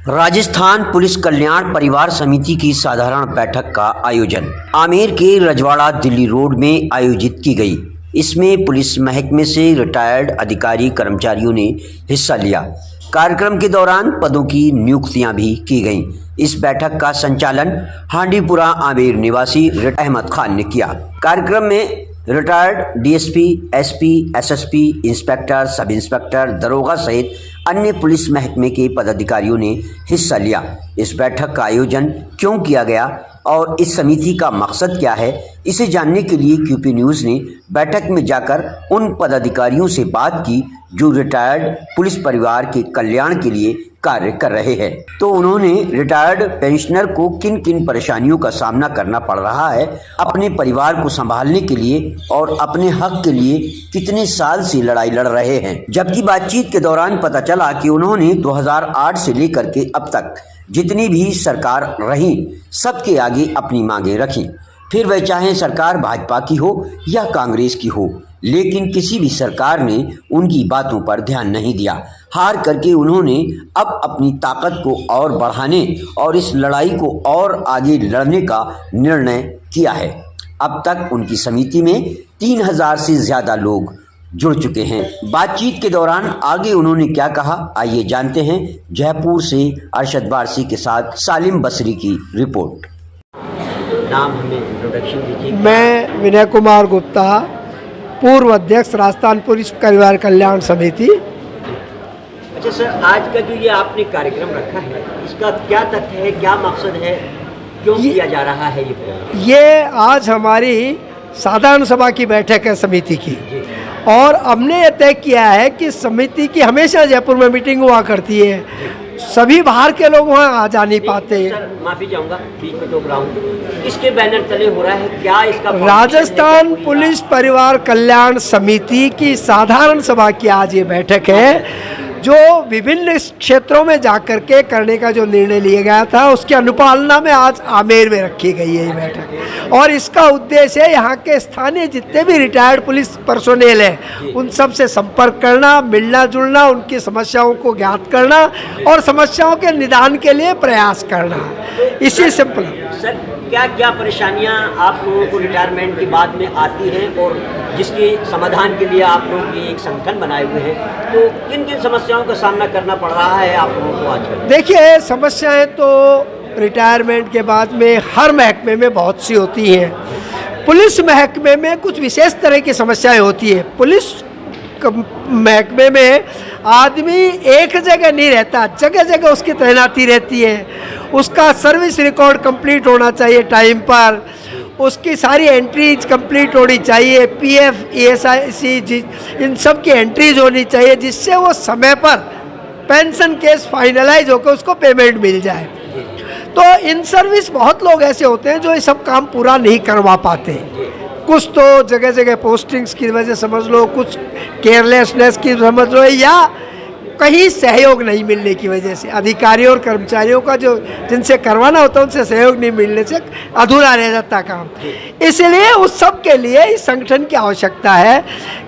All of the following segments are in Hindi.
राजस्थान पुलिस कल्याण परिवार समिति की साधारण बैठक का आयोजन आमेर के रजवाड़ा दिल्ली रोड में आयोजित की गई। इसमें पुलिस महकमे से रिटायर्ड अधिकारी कर्मचारियों ने हिस्सा लिया। कार्यक्रम के दौरान पदों की नियुक्तियां भी की गईं। इस बैठक का संचालन हांडीपुरा आमेर निवासी अहमद खान ने किया। कार्यक्रम में retired DSP, SP, SSP, inspector, sub inspector, दरोगा सहित अन्य पुलिस महकमे के पदाधिकारियों ने हिस्सा लिया। इस बैठक का आयोजन क्यों किया गया और इस समिति का मकसद क्या है, इसे जानने के लिए क्यूपी न्यूज़ ने बैठक में जाकर उन पदाधिकारियों से बात की जो रिटायर्ड पुलिस परिवार के कल्याण के लिए कार्य कर रहे हैं। तो उन्होंने रिटायर्ड पेंशनर को किन किन परेशानियों का सामना करना पड़ रहा है, अपने परिवार को संभालने के लिए और अपने हक के लिए कितने साल से लड़ाई लड़ रहे हैं। जबकि बातचीत के दौरान पता चला कि उन्होंने 2008 से लेकर के अब तक जितनी भी सरकार रही सबके आगे अपनी मांगे रखी, फिर वह चाहे सरकार भाजपा की हो या कांग्रेस की हो, लेकिन किसी भी सरकार ने उनकी बातों पर ध्यान नहीं दिया। हार करके उन्होंने अब अपनी ताकत को और बढ़ाने और इस लड़ाई को और आगे लड़ने का निर्णय किया है। अब तक उनकी समिति में 3000 से ज़्यादा लोग जुड़ चुके हैं। बातचीत के दौरान आगे उन्होंने क्या कहा, आइए जानते हैं। जयपुर से अरशद वारसी के साथ सालिम बसरी की रिपोर्ट। नाम हमें इंट्रोडक्शन दीजिए। मैं विनय कुमार गुप्ता, पूर्व अध्यक्ष राजस्थान पुलिस परिवार कल्याण समिति। अच्छा सर, आज का जो ये आपने कार्यक्रम रखा है, इसका क्या तथ्य है, क्या मकसद है, क्यों किया जा रहा है ये आज हमारी साधारण सभा की बैठक है समिति की, और हमने ये तय किया है कि समिति की हमेशा जयपुर में मीटिंग हुआ करती है, सभी बाहर के लोग वहाँ आ जा नहीं पाते। सर माफी चाहूँगा, बीच में टोक रहा हूँ, इसके बैनर तले हो रहा है क्या? इसका राजस्थान पुलिस परिवार कल्याण समिति की साधारण सभा की आज ये बैठक है, जो विभिन्न क्षेत्रों में जाकर के करने का जो निर्णय लिया गया था उसकी अनुपालना में आज आमेर में रखी गई है ये बैठक। और इसका उद्देश्य है यहाँ के स्थानीय जितने भी रिटायर्ड पुलिस पर्सोनेल हैं उन सब से संपर्क करना, मिलना जुलना, उनकी समस्याओं को ज्ञात करना और समस्याओं के निदान के लिए प्रयास करना। इसी सिंपल। सर क्या क्या परेशानियाँ आप लोगों को रिटायरमेंट के बाद में आती हैं और जिसके समाधान के लिए आप लोग ये एक संगठन बनाए हुए हैं, तो किन किन समस्याओं का सामना करना पड़ रहा है आप लोगों को आजकल? देखिए, समस्याएं तो रिटायरमेंट के बाद में हर महकमे में बहुत सी होती हैं। पुलिस महकमे में कुछ विशेष तरह की समस्याएं होती है। पुलिस महकमे में आदमी एक जगह नहीं रहता, जगह जगह उसकी तैनाती रहती है। उसका सर्विस रिकॉर्ड कंप्लीट होना चाहिए टाइम पर, उसकी सारी एंट्रीज कंप्लीट होनी चाहिए, पीएफ, ईएसआईसी, इन सब की एंट्रीज होनी चाहिए, जिससे वो समय पर पेंशन केस फाइनलाइज होकर उसको पेमेंट मिल जाए। तो इन सर्विस बहुत लोग ऐसे होते हैं जो ये सब काम पूरा नहीं करवा पाते। कुछ तो जगह जगह पोस्टिंग्स की वजह समझ लो, कुछ केयरलेसनेस की समझ लो, या कहीं सहयोग नहीं मिलने की वजह से अधिकारियों और कर्मचारियों का जो जिनसे करवाना होता है उनसे सहयोग नहीं मिलने से अधूरा रह जाता काम। इसलिए उस सब के लिए इस संगठन की आवश्यकता है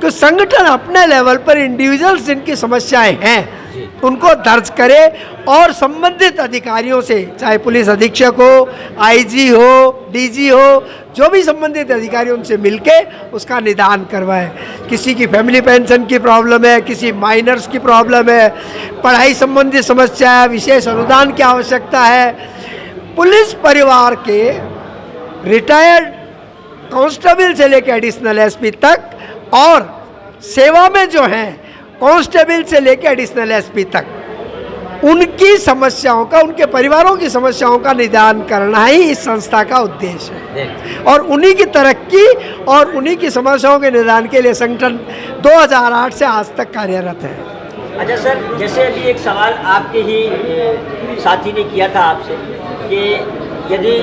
कि संगठन अपने लेवल पर इंडिविजुअल्स जिनकी समस्याएं हैं उनको दर्ज करे और संबंधित अधिकारियों से, चाहे पुलिस अधीक्षक हो, आईजी हो, डीजी हो, जो भी संबंधित अधिकारी उनसे मिलके उसका निदान करवाएं। किसी की फैमिली पेंशन की प्रॉब्लम है, किसी माइनर्स की प्रॉब्लम है, पढ़ाई संबंधी समस्या है, विशेष अनुदान की आवश्यकता है। पुलिस परिवार के रिटायर्ड कांस्टेबल से लेकर एडिशनल एसपी तक और सेवा में जो हैं कांस्टेबल से लेकर एडिशनल एसपी तक, उनकी समस्याओं का, उनके परिवारों की समस्याओं का निदान करना ही इस संस्था का उद्देश्य है। और उन्हीं की तरक्की और उन्हीं की समस्याओं के निदान के लिए संगठन 2008 से आज तक कार्यरत है। अच्छा सर, जैसे अभी एक सवाल आपके ही साथी ने किया था आपसे कि यदि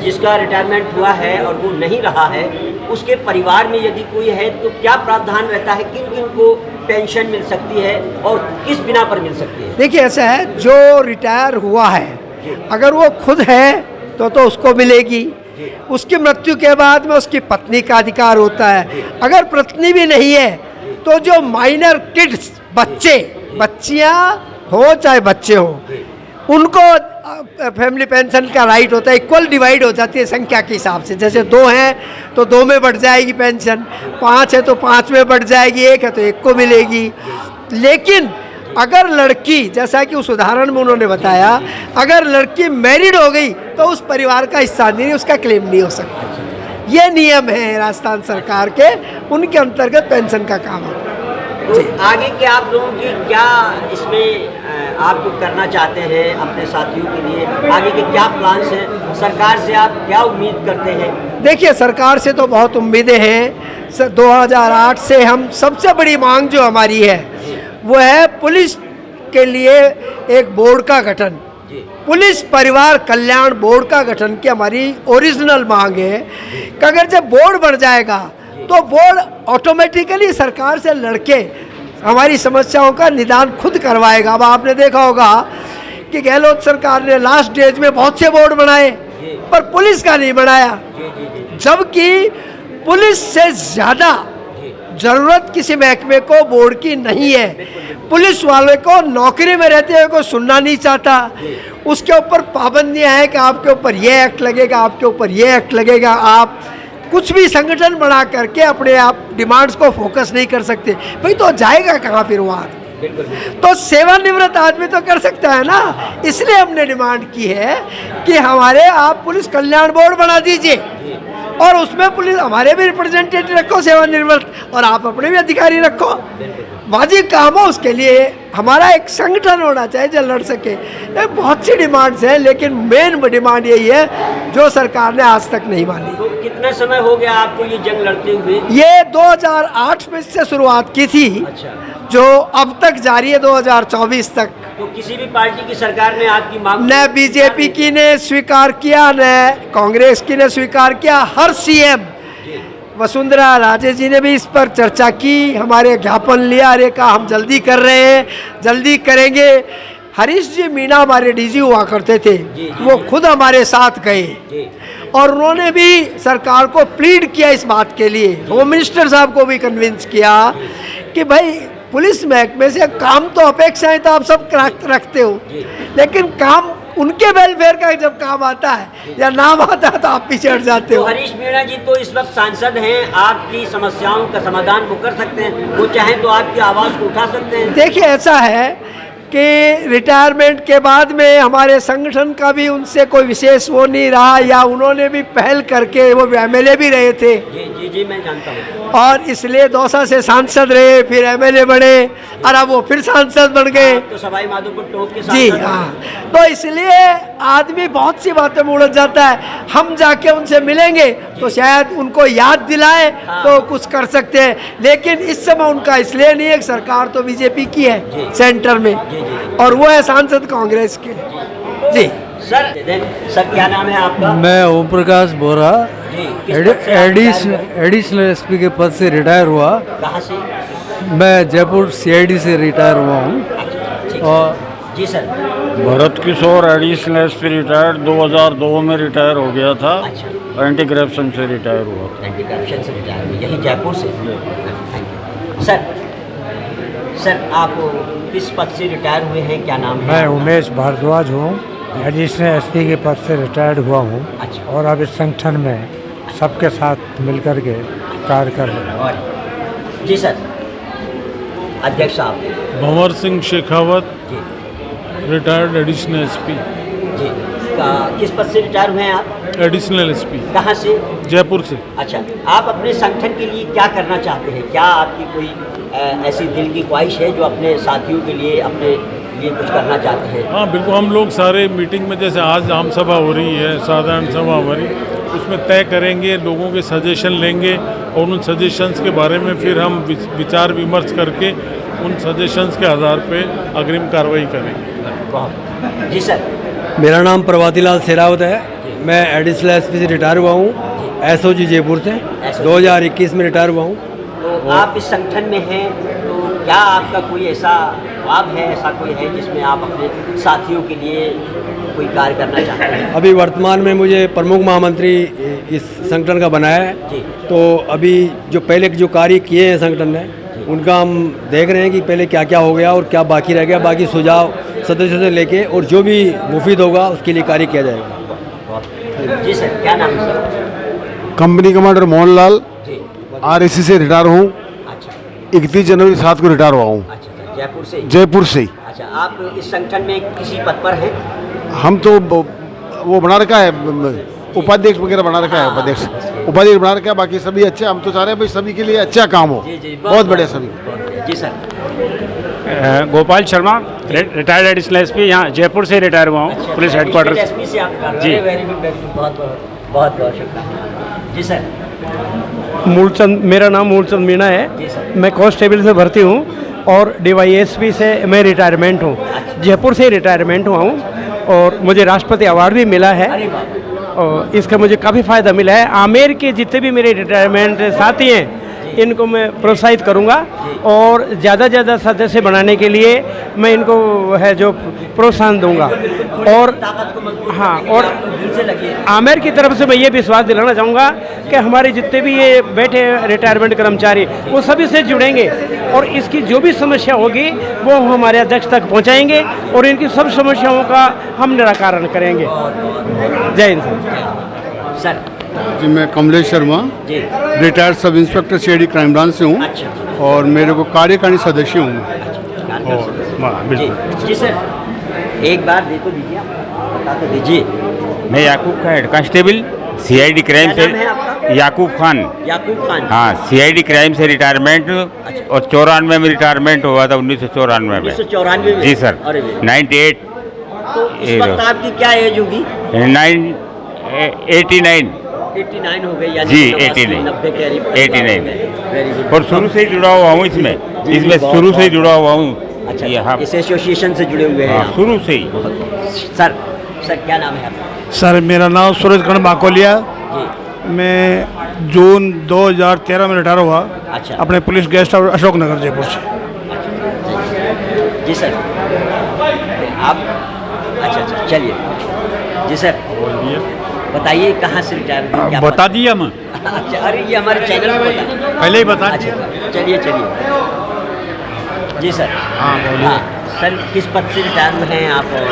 जिसका रिटायरमेंट हुआ है और वो नहीं रहा है, उसके परिवार में यदि कोई है तो क्या प्रावधान रहता है, किन किन को पेंशन मिल सकती है और किस बिना पर मिल सकती है? देखिए, ऐसा है, जो रिटायर हुआ है अगर वो खुद है तो उसको मिलेगी। उसकी मृत्यु के बाद में उसकी पत्नी का अधिकार होता है। अगर पत्नी भी नहीं है तो जो माइनर किड्स, बच्चे, बच्चियाँ हो चाहे बच्चे हों, उनको फैमिली पेंशन का राइट होता है, इक्वल डिवाइड हो जाती है संख्या के हिसाब से। जैसे 2 हैं तो 2 में बढ़ जाएगी पेंशन, 5 है तो 5 में बढ़ जाएगी, 1 है तो 1 को मिलेगी। लेकिन अगर लड़की, जैसा कि उस उदाहरण में उन्होंने बताया, अगर लड़की मैरिड हो गई तो उस परिवार का हिस्सा नहीं, उसका क्लेम नहीं हो सकता। ये नियम है राजस्थान सरकार के, उनके अंतर्गत पेंशन का काम होता है। तो आगे के आप लोगों की क्या इसमें आपको करना चाहते हैं अपने साथियों के लिए? आगे के क्या प्लान्स हैं? सरकार से आप क्या उम्मीद करते हैं? देखिए, सरकार से तो बहुत उम्मीदें हैं। 2008 से हम सबसे बड़ी मांग जो हमारी है वो है पुलिस के लिए एक बोर्ड का गठन, पुलिस परिवार कल्याण बोर्ड का गठन की हमारी ओरिजिनल मांग है कि अगर जब बोर्ड बन जाएगा तो बोर्ड ऑटोमेटिकली सरकार से लड़के हमारी समस्याओं का निदान खुद करवाएगा। अब आपने देखा होगा कि गहलोत सरकार ने लास्ट डेज में बहुत से बोर्ड बनाए पर पुलिस का नहीं बनाया, जबकि पुलिस से ज़्यादा ज़रूरत किसी महकमे को बोर्ड की नहीं है। पुलिस वाले को नौकरी में रहते हुए कोई सुनना नहीं चाहता, उसके ऊपर पाबंदियां हैं कि आपके ऊपर ये एक्ट लगेगा, आपके ऊपर ये एक्ट लगेगा। आप कुछ भी संगठन बना करके अपने आप डिमांड्स को फोकस नहीं कर सकते। भाई तो जाएगा कहाँ फिर वो आदमी? तो सेवानिवृत्त आदमी तो कर सकता है ना। इसलिए हमने डिमांड की है कि हमारे आप पुलिस कल्याण बोर्ड बना दीजिए और उसमें पुलिस हमारे भी रिप्रेजेंटेटिव रखो सेवानिवृत्त, और आप अपने भी अधिकारी रखो। वाजिब काम हो, उसके लिए हमारा एक संगठन होना चाहिए जो लड़ सके। बहुत सी डिमांड्स हैं, लेकिन मेन डिमांड यही है जो सरकार ने आज तक नहीं मानी। तो कितना समय हो गया आपको ये जंग लड़ते हुए? ये 2008 में से शुरुआत की थी। अच्छा। जो अब तक जारी है 2024 तक। तो किसी भी पार्टी की सरकार ने आपकी मांग न बीजेपी की ने स्वीकार किया, न कांग्रेस की ने स्वीकार किया। हर सीएम, वसुंधरा राजे जी ने भी इस पर चर्चा की, हमारे ज्ञापन लिया, अरे कहा हम जल्दी कर रहे हैं, जल्दी करेंगे। हरीश जी मीणा हमारे डीजी हुआ करते थे, वो खुद हमारे साथ गए और उन्होंने भी सरकार को प्लीड किया इस बात के लिए। होम मिनिस्टर साहब को भी कन्विंस किया कि भाई पुलिस महकमे से काम तो अपेक्षाएं तो आप सब रखते हो, लेकिन काम उनके वेलफेयर का जब काम आता है या नाम आता है तो आप पीछे हट जाते हो। तो हरीश मीणा जी तो इस वक्त सांसद हैं, आपकी समस्याओं का समाधान वो कर सकते हैं, वो चाहें तो आपकी आवाज़ को उठा सकते हैं। देखिए, ऐसा है कि रिटायरमेंट के बाद में हमारे संगठन का भी उनसे कोई विशेष वो नहीं रहा, या उन्होंने भी पहल करके, वो एमएलए भी रहे थे। जी मैं जानता हूँ। और इसलिए दौसा से सांसद रहे, फिर एमएलए बने, और अब वो फिर सांसद बन गए। तो सवाई माधोपुर टोक के जी हाँ, तो इसलिए आदमी बहुत सी बातों में उलझ जाता है। हम जाके उनसे मिलेंगे तो शायद उनको याद दिलाए तो कुछ कर सकते हैं, लेकिन इस समय उनका इसलिए नहीं है कि सरकार तो बीजेपी की है सेंटर में, और वो है सांसद कांग्रेस के। जी सर क्या नाम है आपका? मैं ओम प्रकाश बोरा, एडिशनल एसपी के पद से रिटायर हुआ। कहाँ से? मैं जयपुर सीआईडी से रिटायर हुआ हूँ। और जी सर। भरत किशोर, एडिशनल एसपी रिटायर्ड, 2002 में रिटायर हो गया था। अच्छा। एंटी करप्शन से रिटायर हुआ। एंटी करप्शन से रिटायर हुआ, यही जयपुर से। सर आप किस पद से रिटायर हुए हैं, क्या नाम है? मैं उमेश भारद्वाज हूँ, एडिशनल एसपी के पद से रिटायर्ड हुआ हूँ। अच्छा। और अब इस संगठन में सबके साथ मिलकर के कार्य कर रहे हैं। जी सर। अध्यक्ष साहब। भंवर सिंह शेखावत, जी रिटायर्ड एडिशनल एसपी। जी किस पद से रिटायर हुए हैं आप? Additional SP. कहाँ से? जयपुर से। अच्छा, आप अपने संगठन के लिए क्या करना चाहते हैं? क्या आपकी कोई ऐसी दिल की ख्वाहिश है जो अपने साथियों के लिए, अपने लिए कुछ करना चाहते हैं? हाँ बिल्कुल, हम लोग सारे मीटिंग में, जैसे आज आम सभा हो रही है, साधारण सभा हो रही, उसमें तय करेंगे, लोगों के सजेशन लेंगे और उन सजेशंस के बारे में फिर हम विचार विमर्श करके उन सजेशंस के आधार पे अग्रिम कार्रवाई करेंगे। जी सर। मेरा नाम प्रभातीलाल शेरावत है, मैं एडिशनल एसपी से रिटायर हुआ हूँ, एसओजी जयपुर से। 2021 में रिटायर हुआ हूँ। तो आप इस संगठन में हैं, तो क्या आपका कोई ऐसा ख्वाब है, ऐसा कोई है जिसमें आप अपने साथियों के लिए कोई कार्य करना चाहते हैं? अभी वर्तमान में मुझे प्रमुख महामंत्री इस संगठन का बनाया है। जी। तो अभी जो पहले जो कार्य किए हैं संगठन ने, उनका हम देख रहे हैं कि पहले क्या क्या हो गया और क्या बाकी रह गया। बाकी सुझाव सदस्यों से लेके और जो भी मुफीद होगा उसके लिए कार्य किया जाएगा। जी सर, क्या नाम है सर? कंपनी कमांडर मोहनलाल, जी, आरएसी से रिटायर हूँ। अच्छा 31 जनवरी 7 को रिटायर हुआ हूँ, अच्छा सर, जयपुर से? जयपुर से ही। अच्छा, आप इस संगठन में किसी पद पर हैं? हम तो वो बना रखा है, उपाध्यक्ष वगैरह बना रखा है, उपाध्यक्ष बना रखा है। बाकी सभी अच्छे, हम तो चाह रहे हैं भाई सभी के लिए अच्छा काम हो। जी जी, बहुत बढ़िया सभी। जी sir. Gopal Sharma, retired additional SP, यहाँ जयपुर से रिटायर हुआ हूँ, पुलिस हेडक्वार्टर से। एसपी से आप कर रहे जी। हैं, वेरी गुड, बहुत शुक्रिया। जी सर। मूलचंद, मेरा नाम मूलचंद मीणा जी है। सर। मैं कांस्टेबल से भर्ती हूँ और DYSP से मैं रिटायरमेंट हूँ। जयपुर से रिटायरमेंट हुआ हूँ और मुझे राष्ट्रपति अवार्ड भी मिला है अरे बाप, और इसका मुझे काफ़ी फ़ायदा मिला है। आमेर के जितने भी मेरे रिटायरमेंट साथी हैं इनको मैं प्रोत्साहित करूंगा और ज़्यादा से ज़्यादा सदस्य बनाने के लिए मैं इनको है जो प्रोत्साहन दूंगा। और हाँ, और दिल से लगी है। आमेर की तरफ से मैं ये विश्वास दिलाना चाहूँगा कि हमारे जितने भी ये बैठे रिटायरमेंट कर्मचारी वो सभी से जुड़ेंगे और इसकी जो भी समस्या होगी वो हमारे अध्यक्ष तक पहुँचाएंगे और इनकी सब समस्याओं का हम निराकरण करेंगे। जय हिंद सर। सर। जी, मैं कमलेश शर्मा, जी, retired sub inspector CID crime branch से हूँ अच्छा और मेरे को कार्यकारिणी सदस्य हूँ। जी जी सर, एक बार देखो दीजिए, आप बता तो दीजिए। मैं याकूब का हेड कांस्टेबल सीआईडी क्राइम क्या नाम है आपका? से याकूब खान। याकूब खान। हाँ, सीआईडी क्राइम से रिटायरमेंट और 94 में रिटायरमेंट हुआ था, 1994 में। 1994 में? जी सर। अरे वाह। 98 तो इस वक्त आपकी क्या एज होगी? 89 89 हो गई, यानी जी, 89, 90 के करीब 89 वेरी गुड। और शुरू से ही जुड़ा हुआ हूँ इसमें शुरू से ही जुड़ा हुआ हूँ। अच्छा, यहाँ इस एसोसिएशन से जुड़े हुए हैं हाँ, आप? शुरू से ही। सर, सर क्या नाम है आपका? सर, मेरा नाम सूरज गण बाकोलिया। जी, मैं जून 2013 में रिटायर हुआ, अच्छा। अपने police guest house Ashok Nagar Jaipur से। जी सर, आप अच्छा चलिए। जी सर, बताइए कहाँ से रिटायर हुए? क्या बता दिया मैं, अच्छा, अरे ये हमारे चैनल पे बता। पहले ही बता। अच्छा, चलिए। जी सर। हाँ सर, किस पद से रिटायर हुए हैं आप और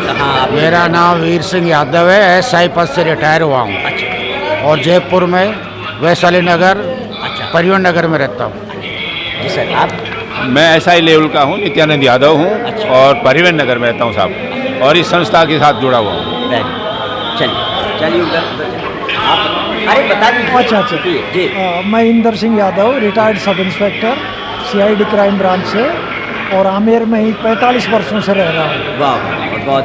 कहाँ आप? मेरा नाम वीर सिंह यादव है, SI पद से रिटायर हुआ हूँ अच्छा और जयपुर में वैशाली नगर अच्छा। परिवहन नगर में रहता हूँ। जी सर, आप? मैं SI लेवल का हूँ, नित्यानंद यादव हूँ अच्छा। और परिवहन नगर में रहता हूँ साहब, और इस संस्था के साथ जुड़ा हुआ हूँ। चलिए उधर आप, अरे बता दीजिए। अच्छा जी, मैं Inder Singh Yadav, retired sub inspector CID crime branch से और आमेर में ही 45 वर्षों से रह रहा हूँ। वाह, बहुत